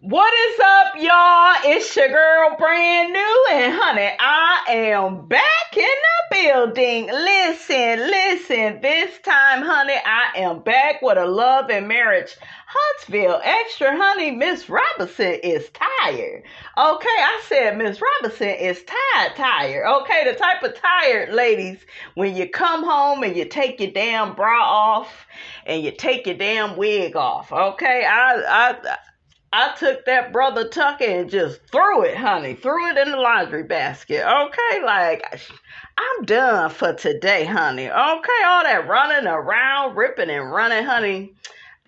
What is up, y'all? It's your girl, brand new, and honey, I am back in the building. Listen, this time, honey, I am back with a love and marriage Huntsville extra, honey. Miss Robinson is tired. Okay, I said Miss Robinson is tired. Okay, the type of tired ladies when you come home and you take your damn bra off and you take your damn wig off. Okay, I took that Brother Tucker and just threw it, honey. Threw it in the laundry basket. Okay, like, I'm done for today, honey. Okay, all that running around, ripping and running, honey.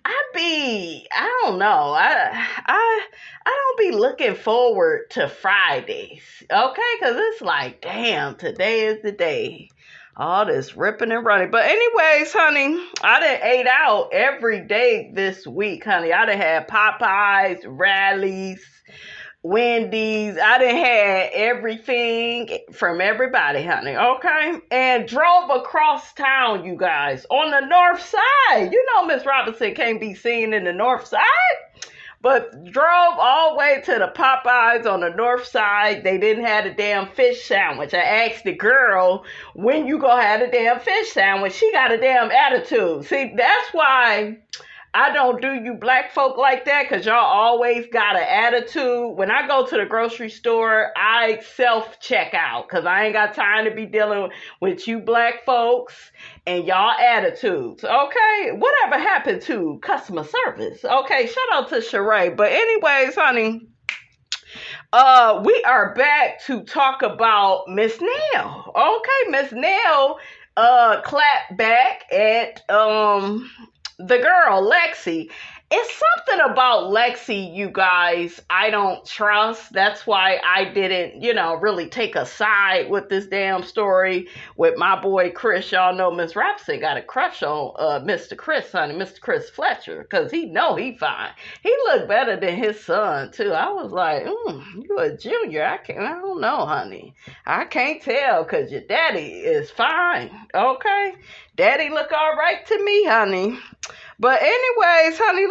I don't know. I don't be looking forward to Fridays. Okay, because it's like, damn, today is the day. All this ripping and running. But anyways, honey, I done ate out every day this week, honey. I done had Popeyes, Rallies, Wendy's. I done had everything from everybody, honey. Okay? And drove across town, you guys, on the north side. You know Miss Robinson can't be seen in the north side. But drove all the way to the Popeyes on the north side. They didn't have a damn fish sandwich. I asked the girl, when you gonna have a damn fish sandwich? She got a damn attitude. See, that's why I don't do you black folk like that, because y'all always got an attitude. When I go to the grocery store, I self-check out, because I ain't got time to be dealing with you black folks and y'all attitudes. Okay? Whatever happened to customer service? Okay, shout out to Sheree. But anyways, honey, we are back to talk about Miss Nell. Okay, Miss Nell clapped back at the girl, Lexi. It's something about Lexi, you guys, I don't trust. That's why I didn't, really take a side with this damn story with my boy Chris. Y'all know Miss Robinson got a crush on Mr. Chris, honey, Mr. Chris Fletcher, because he fine. He looked better than his son, too. I was like, you a junior. I don't know, honey. I can't tell, because your daddy is fine, okay? Daddy look all right to me, honey. But anyways, honey,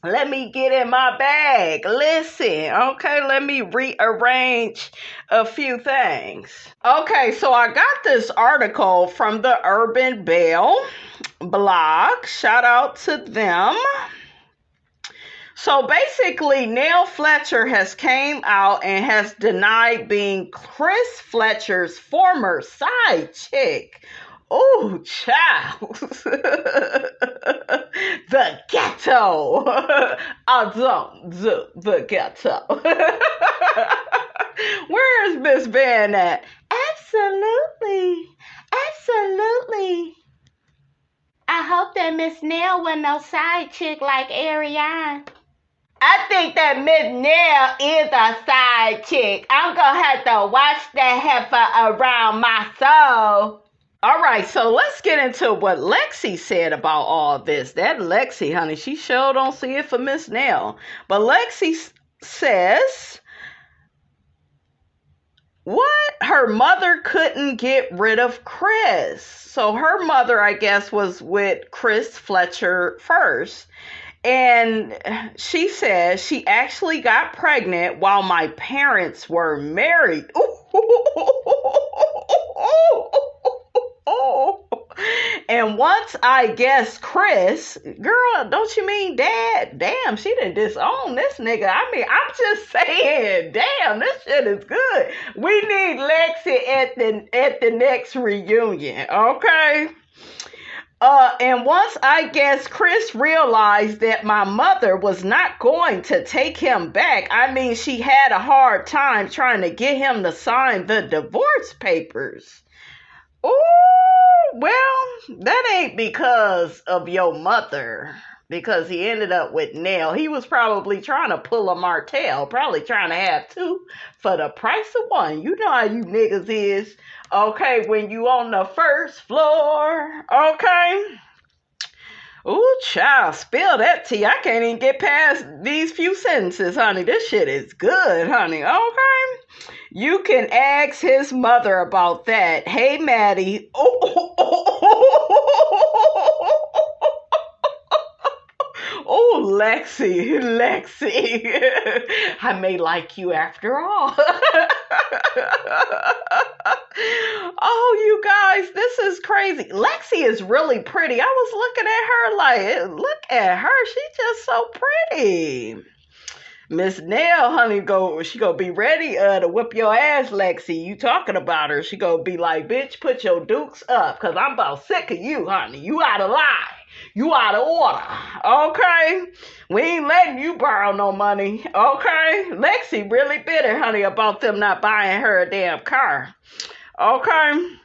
let me get in my bag. Listen, okay, let me rearrange a few things. Okay, so I got this article from the Urban Belle blog. Shout out to them. So basically, Nell Fletcher has came out and has denied being Chris Fletcher's former side chick. Oh, child. The ghetto. The ghetto. Where is Miss Ben at? Absolutely. I hope that Miss Nell wasn't no side chick like Ariane. I think that Miss Nell is a side chick. I'm gonna have to watch that heifer around my soul. All right, so let's get into what Lexi said about all this. That Lexi, honey, she sure don't see it for Miss Nell. But Lexi says, what? Her mother couldn't get rid of Chris. So her mother, I guess, was with Chris Fletcher first. And she says she actually got pregnant while my parents were married. And once I guess Chris, girl, don't you mean dad? Damn, she done disown this nigga. I mean, I'm just saying, damn, this shit is good. We need Lexi at the next reunion, okay? And once I guess Chris realized that my mother was not going to take him back, I mean, she had a hard time trying to get him to sign the divorce papers. Oh, well, that ain't because of your mother, because he ended up with Nell. He was probably trying to pull a Martell, probably trying to have two for the price of one. You know how you niggas is, okay, when you on the first floor, okay? Ooh, child, spill that tea. I can't even get past these few sentences, honey. This shit is good, honey, okay? You can ask his mother about that. Hey, Maddie. Oh, Oh, Lexi. I may like you after all. Oh, you guys, this is crazy. Lexi is really pretty. I was looking at her like, look at her. She's just so pretty. Miss Nell, honey, she gonna be ready to whip your ass, Lexi. You talking about her. She gonna be like, bitch, put your dukes up, cause I'm about sick of you, honey. You out of line. You out of order. Okay? We ain't letting you borrow no money. Okay? Lexi really bitter, honey, about them not buying her a damn car. Okay?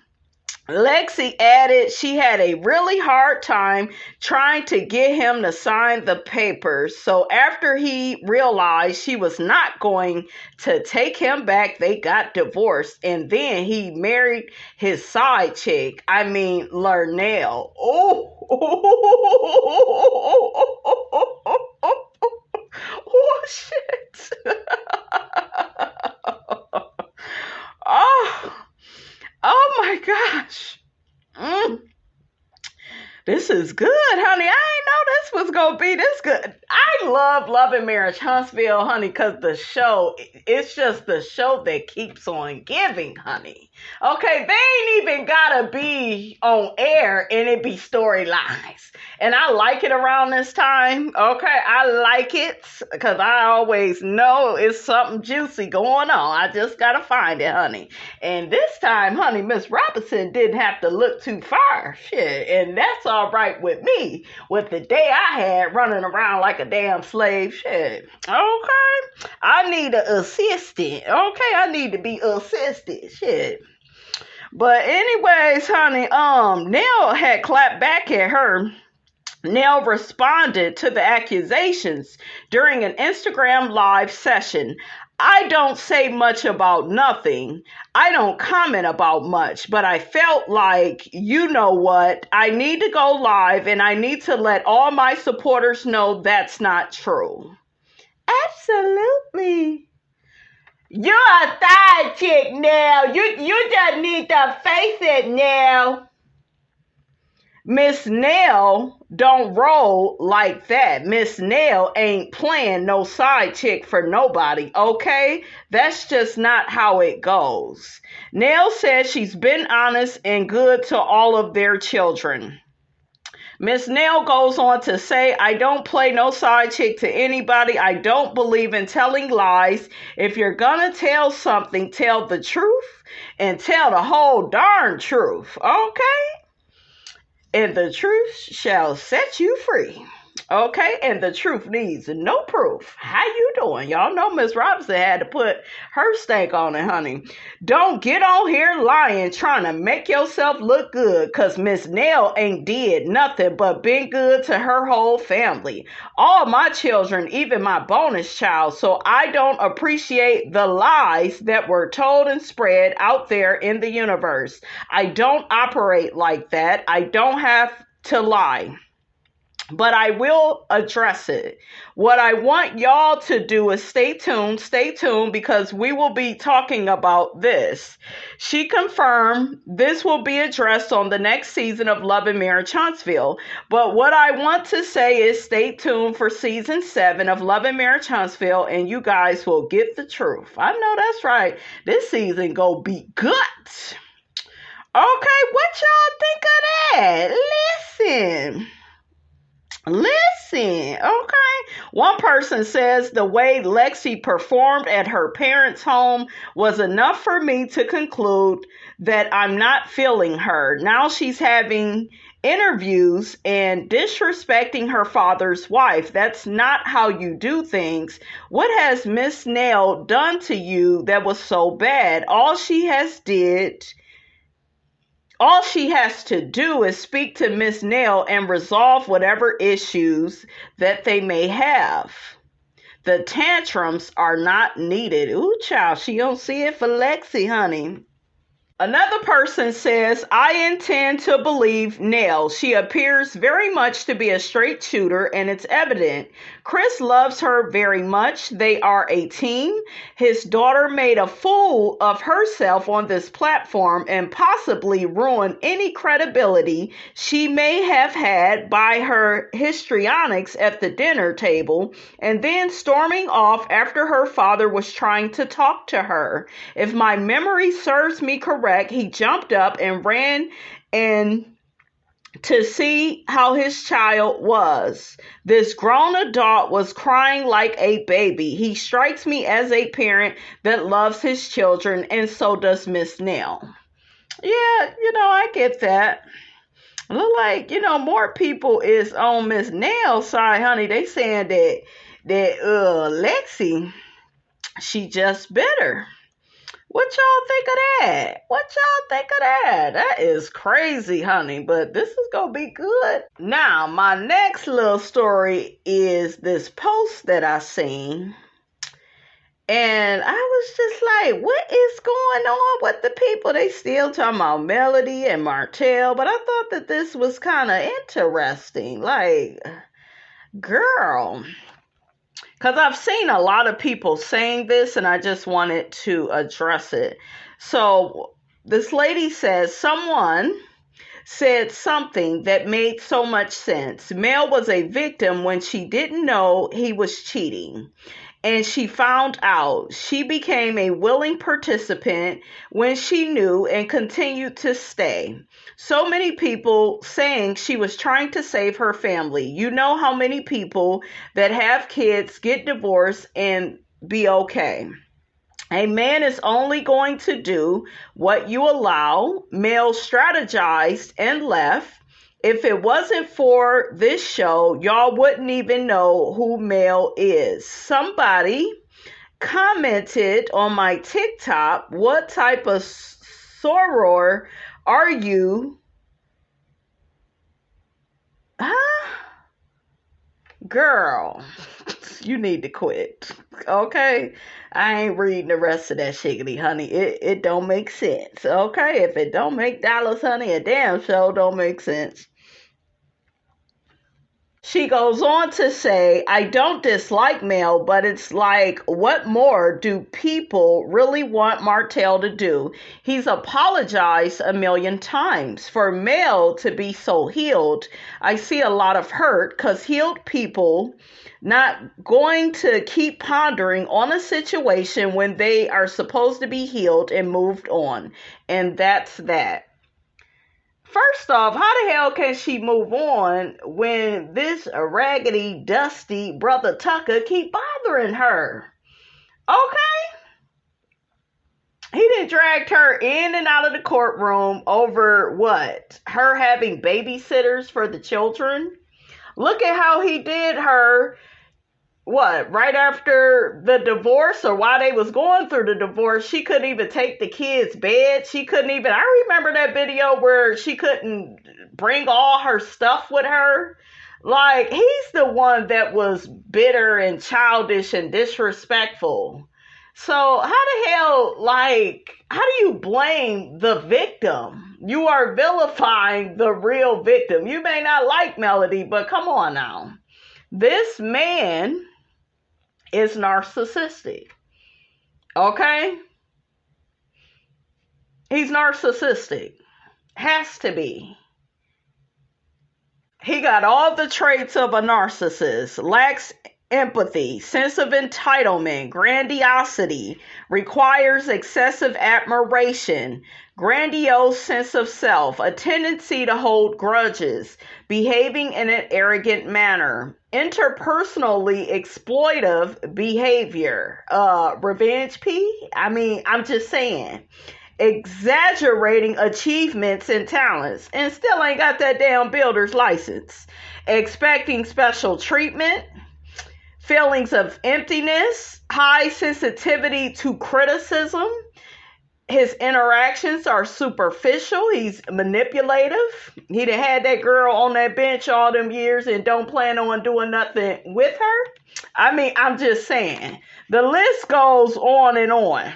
Lexi added she had a really hard time trying to get him to sign the papers. So after he realized she was not going to take him back, they got divorced. And then he married his side chick. I mean, Lernell. Oh, shit. Oh my gosh. This is good, honey. I didn't know this was going to be this good. I love Love and Marriage Huntsville, honey, because it's just the show that keeps on giving, honey. Okay, they ain't even got to be on air and it be storylines. And I like it around this time. Okay, I like it because I always know it's something juicy going on. I just got to find it, honey. And this time, honey, Miss Robinson didn't have to look too far. Shit, and that's all right with me. With the day I had running around like a damn slave. Shit. Okay. I need an assistant. Okay. I need to be assisted. Shit. But anyways, honey, Nell had clapped back at her. Nell responded to the accusations during an Instagram live session. I don't say much about nothing. I don't comment about much, but I felt like, you know what, I need to go live and I need to let all my supporters know that's not true. Absolutely. You're a side chick now. You just need to face it now. Miss Nell don't roll like that. Miss Nell ain't playing no side chick for nobody, okay? That's just not how it goes. Nell says she's been honest and good to all of their children. Miss Nell goes on to say, I don't play no side chick to anybody. I don't believe in telling lies. If you're gonna tell something, tell the truth and tell the whole darn truth, okay? And the truth shall set you free. Okay, and the truth needs no proof. How you doing? Y'all know Miss Robinson had to put her stank on it, honey. Don't get on here lying, trying to make yourself look good, because Miss Nell ain't did nothing but been good to her whole family. All my children, even my bonus child, so I don't appreciate the lies that were told and spread out there in the universe. I don't operate like that. I don't have to lie. But I will address it. What I want y'all to do is stay tuned, because we will be talking about this. She confirmed this will be addressed on the next season of Love and Marriage Huntsville. But what I want to say is stay tuned for season 7 of Love and Marriage Huntsville, and you guys will get the truth. I know that's right. This season go be good. Okay, what y'all think of that? Listen, okay. One person says the way Lexi performed at her parents' home was enough for me to conclude that I'm not feeling her. Now she's having interviews and disrespecting her father's wife. That's not how you do things. What has Miss Nell done to you that was so bad? All she has to do is speak to Miss Nell and resolve whatever issues that they may have. The tantrums are not needed. Ooh, child, she don't see it for Lexi, honey. Another person says, I intend to believe Nell. She appears very much to be a straight shooter, and it's evident. Chris loves her very much. They are a team. His daughter made a fool of herself on this platform and possibly ruined any credibility she may have had by her histrionics at the dinner table, and then storming off after her father was trying to talk to her. If my memory serves me correct, he jumped up and ran to see how his child was. This grown adult was crying like a baby. He strikes me as a parent that loves his children, and so does Miss Nell. Yeah, I get that. Look like, more people is on Miss Nell's side, honey. They saying that Lexi, she just bitter. What y'all think of that? That is crazy, honey, but this is going to be good. Now, my next little story is this post that I seen. And I was just like, what is going on with the people? They still talking about Melody and Martell, but I thought that this was kind of interesting. Like, girl. Because I've seen a lot of people saying this, and I just wanted to address it. So this lady says, someone said something that made so much sense. Mel was a victim when she didn't know he was cheating, and she found out. She became a willing participant when she knew and continued to stay. So many people saying she was trying to save her family. You know how many people that have kids get divorced and be okay. A man is only going to do what you allow. Mel strategized and left. If it wasn't for this show, y'all wouldn't even know who Mel is. Somebody commented on my TikTok, what type of soror are you? Huh? Girl, you need to quit. Okay? I ain't reading the rest of that shiggity, honey. It don't make sense. Okay? If it don't make dollars, honey, a damn show don't make sense. She goes on to say, I don't dislike Mel, but it's like, what more do people really want Martell to do? He's apologized a million times. For Mel to be so healed, I see a lot of hurt, because healed people not going to keep pondering on a situation when they are supposed to be healed and moved on. And that's that. First off, how the hell can she move on when this raggedy, dusty brother Tucker keep bothering her? Okay? He done dragged her in and out of the courtroom over what? Her having babysitters for the children? Look at how he did her, what, right after the divorce, or while they was going through the divorce, she couldn't even take the kids' bed. She couldn't even, I remember that video where she couldn't bring all her stuff with her. Like, he's the one that was bitter and childish and disrespectful. So how the hell, like, how do you blame the victim? You are vilifying the real victim. You may not like Melody, but come on now. This man is narcissistic. Okay? He's narcissistic. Has to be. He got all the traits of a narcissist. Lacks empathy, sense of entitlement, grandiosity, requires excessive admiration, grandiose sense of self, a tendency to hold grudges, behaving in an arrogant manner, interpersonally exploitive behavior, revenge P? I'm just saying, exaggerating achievements and talents, and still ain't got that damn builder's license, expecting special treatment, feelings of emptiness, high sensitivity to criticism. His interactions are superficial. He's manipulative. He done had that girl on that bench all them years and don't plan on doing nothing with her. I'm just saying. The list goes on and on.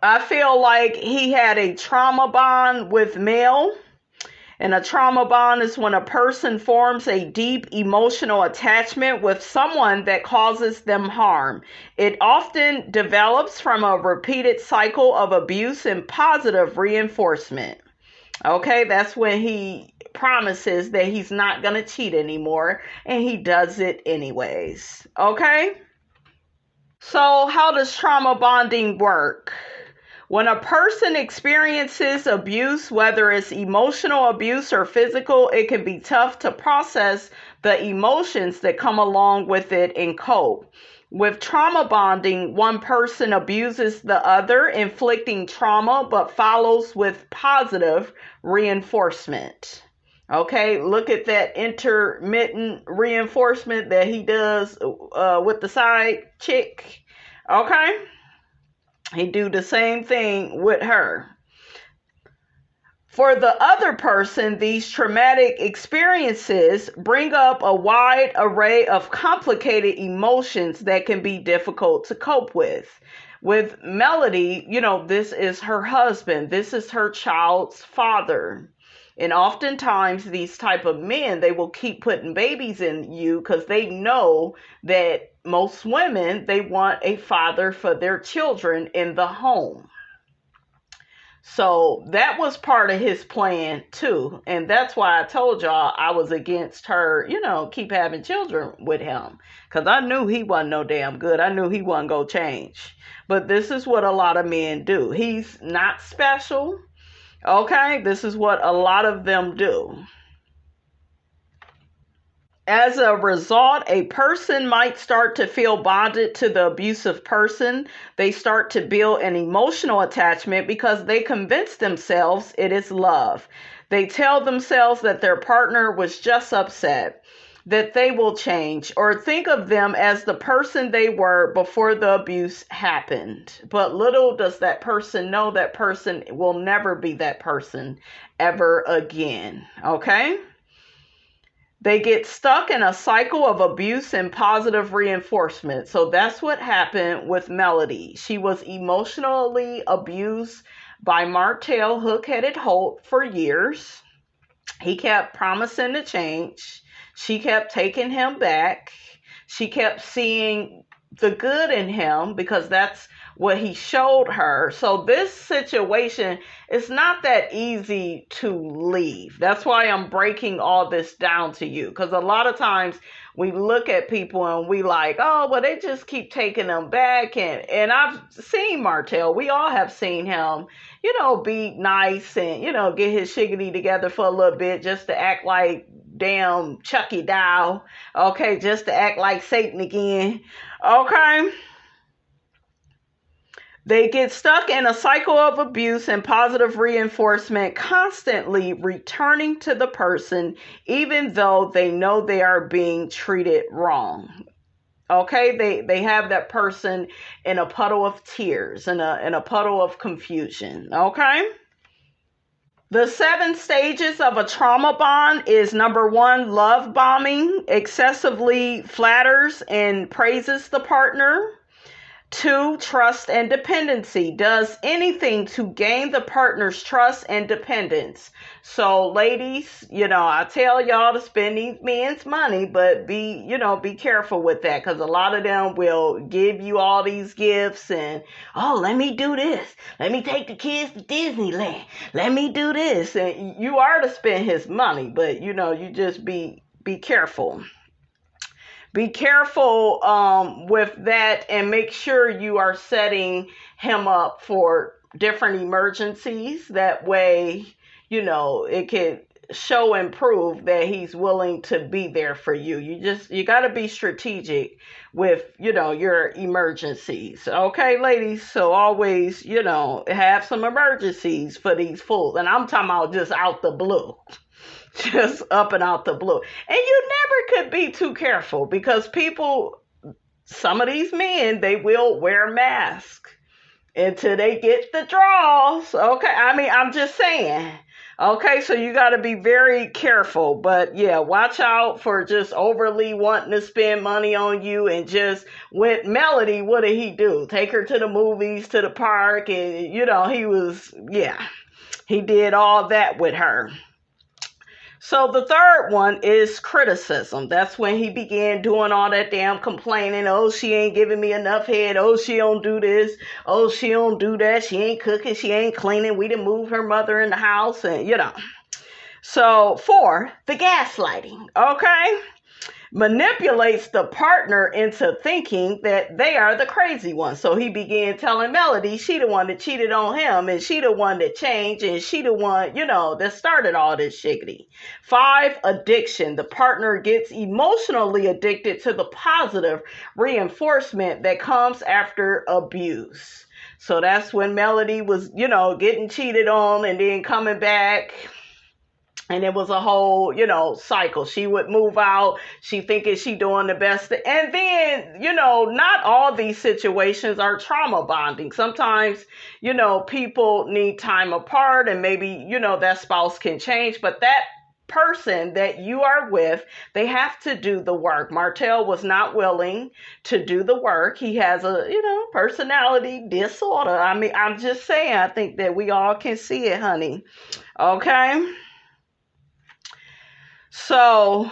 I feel like he had a trauma bond with male. And a trauma bond is when a person forms a deep emotional attachment with someone that causes them harm. It often develops from a repeated cycle of abuse and positive reinforcement. Okay, that's when he promises that he's not going to cheat anymore, and he does it anyways. Okay? So, how does trauma bonding work? When a person experiences abuse, whether it's emotional abuse or physical, it can be tough to process the emotions that come along with it and cope. With trauma bonding, one person abuses the other, inflicting trauma, but follows with positive reinforcement. Okay, look at that intermittent reinforcement that he does with the side chick. Okay, he do the same thing with her. For the other person, these traumatic experiences bring up a wide array of complicated emotions that can be difficult to cope with. With Melody, this is her husband. This is her child's father. And oftentimes these type of men, they will keep putting babies in you because they know that most women, they want a father for their children in the home. So that was part of his plan too. And that's why I told y'all I was against her, keep having children with him. Because I knew he wasn't no damn good. I knew he wasn't going to change. But this is what a lot of men do. He's not special. Okay, this is what a lot of them do. As a result, a person might start to feel bonded to the abusive person. They start to build an emotional attachment because they convince themselves it is love. They tell themselves that their partner was just upset, that they will change, or think of them as the person they were before the abuse happened. But little does that person know that person will never be that person ever again. Okay? They get stuck in a cycle of abuse and positive reinforcement. So that's what happened with Melody. She was emotionally abused by Martell Hook-Headed Holt for years. He kept promising to change. She kept taking him back. She kept seeing the good in him because that's what he showed her. So this situation is not that easy to leave. That's why I'm breaking all this down to you. Because a lot of times we look at people and we like, oh, well, they just keep taking them back. And I've seen Martell. We all have seen him, be nice and, get his shiggity together for a little bit just to act like damn Chucky Doll. Okay, just to act like Satan again. Okay. They get stuck in a cycle of abuse and positive reinforcement, constantly returning to the person, even though they know they are being treated wrong. Okay, they have that person in a puddle of tears, in a puddle of confusion. Okay. The 7 stages of a trauma bond is number 1, love bombing, excessively flatters and praises the partner. 2, trust and dependency, does anything to gain the partner's trust and dependence. So ladies, I tell y'all to spend these men's money, but be careful with that, because a lot of them will give you all these gifts and, oh, let me do this. Let me take the kids to Disneyland. Let me do this. And you are to spend his money, but you just be careful. Be careful with that, and make sure you are setting him up for different emergencies. That way, it could show and prove that he's willing to be there for you. You got to be strategic with, your emergencies. Okay, ladies? So always, have some emergencies for these fools. And I'm talking about just out the blue. Just up and out the blue. And you never could be too careful, because some of these men, they will wear masks until they get the draws. Okay. I mean, I'm just saying. Okay, so you got to be very careful. But yeah, watch out for just overly wanting to spend money on you. And just with Melody, what did he do? Take her to the movies, to the park. And, he did all that with her. So the third one is criticism. That's when he began doing all that damn complaining. Oh, she ain't giving me enough head. Oh, she don't do this. Oh, she don't do that. She ain't cooking. She ain't cleaning. We done moved her mother in the house. And, So 4, the gaslighting. Okay. Manipulates the partner into thinking that they are the crazy one. So he began telling Melody she the one that cheated on him, and she the one that changed, and she the one, that started all this shiggity. 5, addiction. The partner gets emotionally addicted to the positive reinforcement that comes after abuse. So that's when Melody was, getting cheated on and then coming back. And it was a whole, cycle. She would move out. She thinking she doing the best. And then, not all these situations are trauma bonding. Sometimes, people need time apart and maybe, that spouse can change. But that person that you are with, they have to do the work. Martell was not willing to do the work. He has a, personality disorder. I mean, I'm just saying, I think that we all can see it, honey. Okay. So,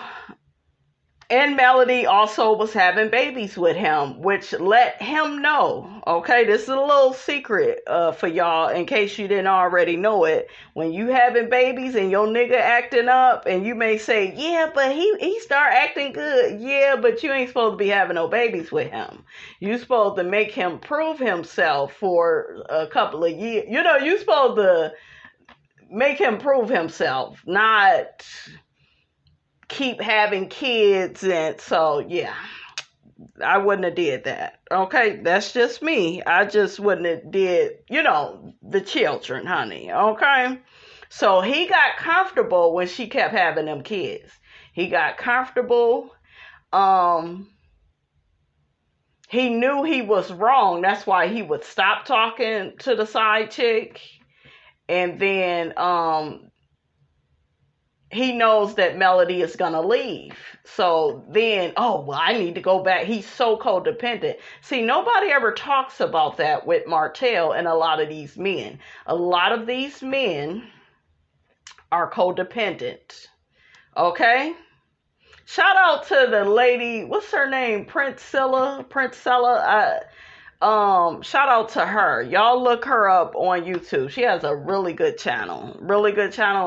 and Melody also was having babies with him, which let him know, okay, this is a little secret for y'all in case you didn't already know it. When you having babies and your nigga acting up, and you may say, yeah, but he start acting good. Yeah, but you ain't supposed to be having no babies with him. You supposed to make him prove himself for a couple of years. You supposed to make him prove himself, not keep having kids. And so I wouldn't have did that. Okay, that's just me. I just wouldn't have did the children, honey. Okay, so he got comfortable when she kept having them kids. He got comfortable. He knew he was wrong. That's why he would stop talking to the side chick. And then he knows that Melody is going to leave. So then, I need to go back. He's so codependent. See, nobody ever talks about that with Martell and a lot of these men. A lot of these men are codependent. Okay? Shout out to the lady, what's her name? Princella. Shout out to her. Y'all look her up on YouTube. She has a really good channel,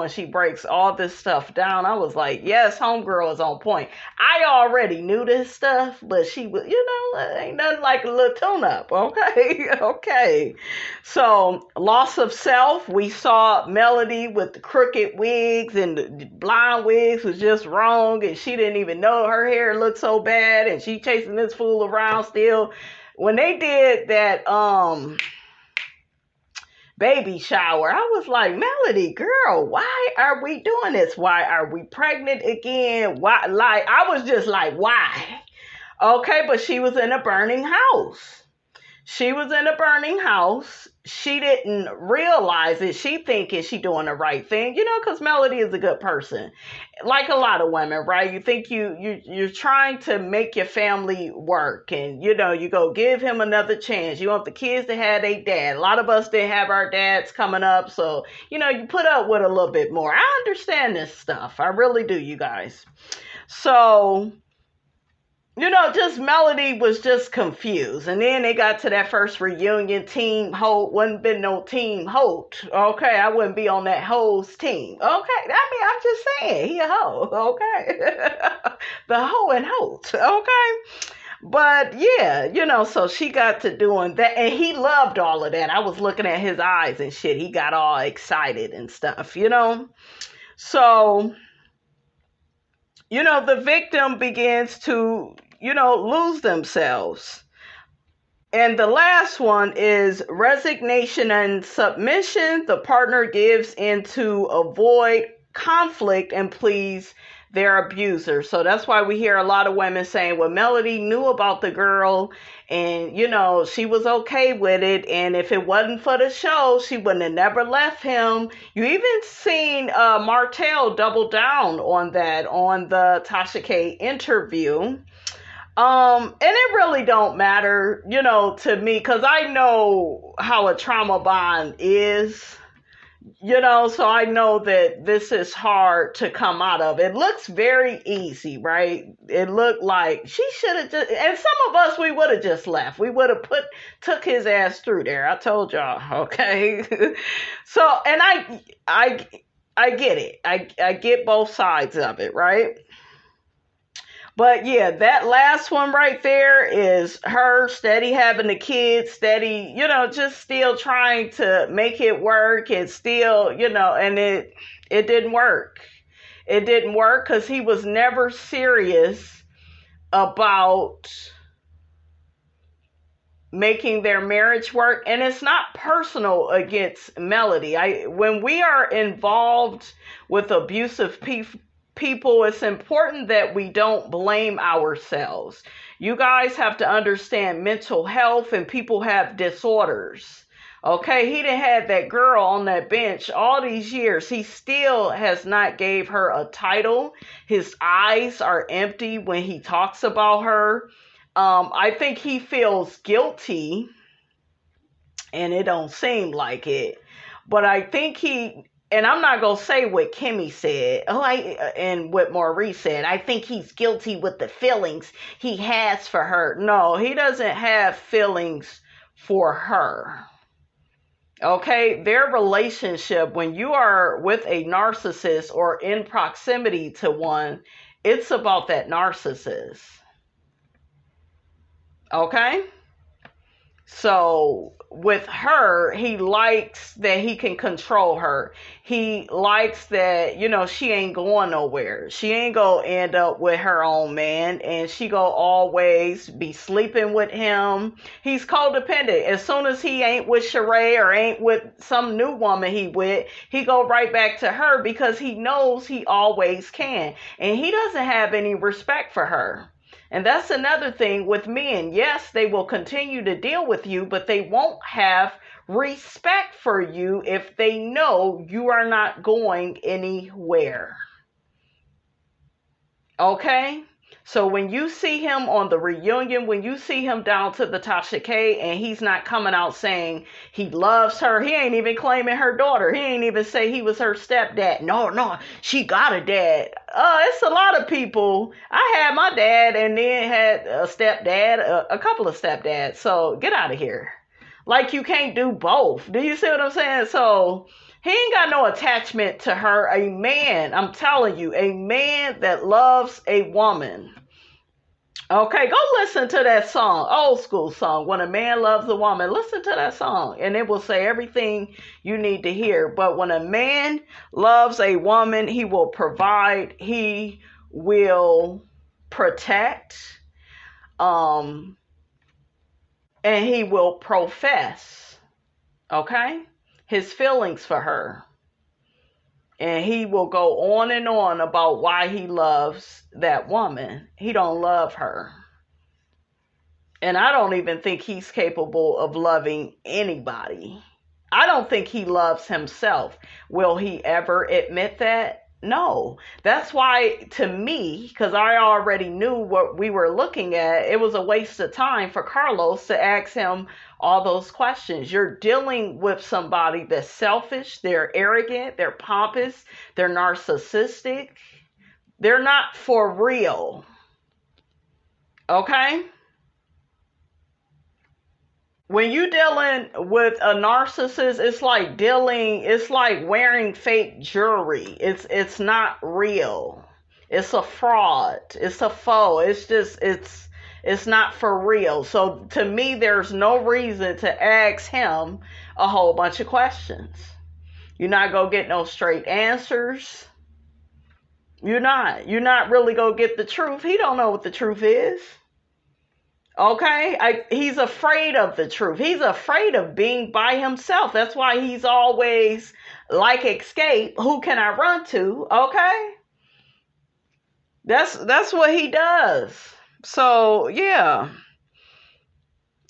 and she breaks all this stuff down. I was like, yes, homegirl is on point. I already knew this stuff, but she was, ain't nothing like a little tune-up. Okay. Okay. So loss of self. We saw Melody with the crooked wigs, and the blonde wigs was just wrong, and she didn't even know her hair looked so bad, and she chasing this fool around still. When they did that baby shower, I was like, Melody, girl, why are we doing this? Why are we pregnant again? Why? Like, I was just like, why? Okay, but she was in a burning house. She didn't realize it. She thinking she doing the right thing, because Melody is a good person. Like a lot of women, right? You think you're trying to make your family work, and, you go give him another chance. You want the kids to have their dad. A lot of us didn't have our dads coming up, so, you put up with a little bit more. I understand this stuff. I really do, you guys. So, just Melody was just confused. And then they got to that first reunion. Team Holt. Wouldn't been no Team Holt. Okay, I wouldn't be on that hoe's team. Okay, I mean, I'm just saying, he a hoe. Okay. The hoe and Holt. Okay. But yeah, so she got to doing that. And he loved all of that. I was looking at his eyes and shit. He got all excited and stuff, So, the victim begins to, lose themselves. And the last one is resignation and submission. The partner gives in to avoid conflict and please their abuser. So that's why we hear a lot of women saying, well, Melody knew about the girl and, she was okay with it. And if it wasn't for the show, she wouldn't have never left him. You even seen Martell double down on that on the Tasha K interview. And it really don't matter, to me, because I know how a trauma bond is, so I know that this is hard to come out of. It looks very easy, right? It looked like she should have just, and some of us, we would have just left. We would have took his ass through there. I told y'all, okay? So, and I get it. I get both sides of it, right? But yeah, that last one right there is her steady having the kids, steady, just still trying to make it work and still, and it didn't work. It didn't work because he was never serious about making their marriage work. And it's not personal against Melody. When we are involved with abusive people, it's important that we don't blame ourselves. You guys have to understand mental health, and people have disorders. Okay, he done had that girl on that bench all these years. He still has not gave her a title. His eyes are empty when he talks about her. I think he feels guilty, and it don't seem like it. But I think and I'm not going to say what Kimmy said, and what Maurice said. I think he's guilty with the feelings he has for her. No, he doesn't have feelings for her. Okay, their relationship, when you are with a narcissist or in proximity to one, it's about that narcissist. Okay? So with her, he likes that he can control her. He likes that, she ain't going nowhere. She ain't gonna end up with her own man, and she gonna always be sleeping with him. He's codependent. As soon as he ain't with Sheree or ain't with some new woman he go right back to her because he knows he always can. And he doesn't have any respect for her. And that's another thing with men. Yes, they will continue to deal with you, but they won't have respect for you if they know you are not going anywhere. Okay? So when you see him on the reunion, when you see him down to the Tasha K, and he's not coming out saying he loves her, he ain't even claiming her daughter. He ain't even say he was her stepdad. No, she got a dad. It's a lot of people. I had my dad and then had a stepdad, a couple of stepdads. So get out of here. Like you can't do both. Do you see what I'm saying? So he ain't got no attachment to her. A man, I'm telling you, a man that loves a woman. Okay, go listen to that song, old school song, When a Man Loves a Woman. Listen to that song, and it will say everything you need to hear. But when a man loves a woman, he will provide, he will protect, and he will profess, okay, his feelings for her. And he will go on and on about why he loves that woman. He don't love her. And I don't even think he's capable of loving anybody. I don't think he loves himself. Will he ever admit that? No. That's why, to me, because I already knew what we were looking at, it was a waste of time for Carlos to ask him all those questions. You're dealing with somebody that's selfish, they're arrogant, they're pompous, they're narcissistic. They're not for real. Okay? When you're dealing with a narcissist, it's like wearing fake jewelry. It's not real. It's a fraud. It's a faux. It's not for real. So to me, there's no reason to ask him a whole bunch of questions. You're not going to get no straight answers. You're not really going to get the truth. He don't know what the truth is. Okay? He's afraid of the truth. He's afraid of being by himself. That's why he's always like Escape. Who can I run to? Okay? That's what he does. So yeah,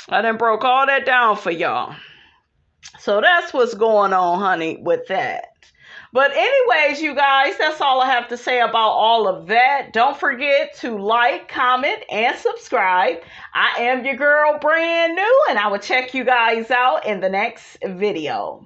I done broke all that down for y'all. So that's what's going on, honey, with that. But anyways, you guys, that's all I have to say about all of that. Don't forget to like, comment, and subscribe. I am your girl, brand new, and I will check you guys out in the next video.